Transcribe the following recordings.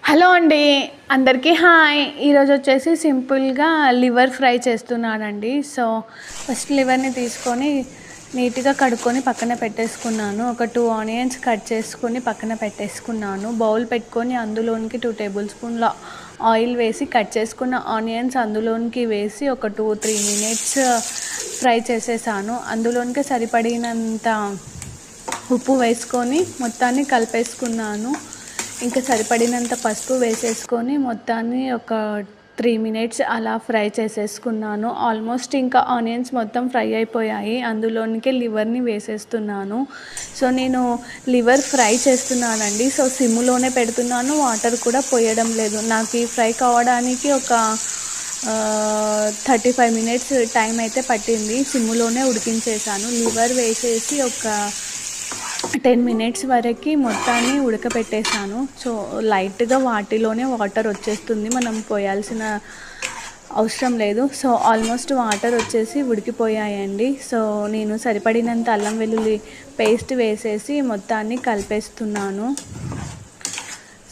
Hello అండి, అందరికీ hi. ఈరోజు వచ్చేసి సింపుల్గా లివర్ ఫ్రై చేస్తున్నానండి. సో ఫస్ట్ లివర్ని తీసుకొని నీట్గా కడుక్కొని పక్కన పెట్టేసుకున్నాను. ఒక 2 ఆనియన్స్ కట్ చేసుకొని పక్కన పెట్టేసుకున్నాను. బౌల్ పెట్టుకొని అందులోనికి 2 టేబుల్ స్పూన్ల ఆయిల్ వేసి కట్ చేసుకున్న ఆనియన్స్ అందులోనికి వేసి ఒక 2-3 మినిట్స్ ఫ్రై చేసేసాను. అందులోనికి సరిపడినంత ఉప్పు వేసుకొని మొత్తాన్ని కలిపేసుకున్నాను. ఇంకా సరిపడినంత పసుపు వేసేసుకొని మొత్తాన్ని ఒక 3 మినిట్స్ అలా ఫ్రై చేసేసుకున్నాను. ఆల్మోస్ట్ ఇంకా ఆనియన్స్ మొత్తం ఫ్రై అయిపోయాయి. అందులోనికి లివర్ని వేసేస్తున్నాను. సో నేను లివర్ ఫ్రై చేస్తున్నానండి. సో సిమ్లోనే పెడుతున్నాను, వాటర్ కూడా పోయడం లేదు. నాకు ఈ ఫ్రై కావడానికి ఒక 35 మినిట్స్ టైం అయితే పట్టింది. సిమ్లోనే ఉడికించేసాను. లివర్ వేసేసి ఒక 10 మినిట్స్ వరకు మొత్తాన్ని ఉడకపెట్టేసాను. సో లైట్గా వాటిలోనే వాటర్ వచ్చేస్తుంది, మనం పోయాల్సిన అవసరం లేదు. సో ఆల్మోస్ట్ వాటర్ వచ్చేసి ఉడికిపోయాయండి. సో నేను సరిపడినంత అల్లం వెల్లుల్లి పేస్ట్ వేసేసి మొత్తాన్ని కలిపేస్తున్నాను.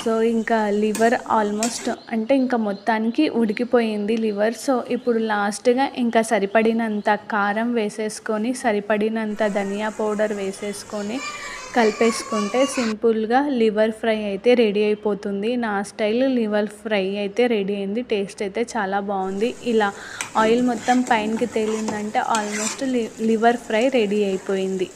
సో ఇంకా లివర్ ఆల్మోస్ట్ అంటే ఇంకా మొత్తానికి ఉడికిపోయింది లివర్. సో ఇప్పుడు లాస్ట్గా ఇంకా సరిపడినంత కారం వేసేసుకొని సరిపడినంత ధనియా పౌడర్ వేసేసుకొని కలిపేసుకుంటే సింపుల్గా లివర్ ఫ్రై అయితే రెడీ అయిపోతుంది. నా స్టైల్ లివర్ ఫ్రై అయితే రెడీ అయింది. టేస్ట్ అయితే చాలా బాగుంది. ఇలా ఆయిల్ మొత్తం పైనకి తేలిందంటే ఆల్మోస్ట్ లివర్ ఫ్రై రెడీ అయిపోయింది.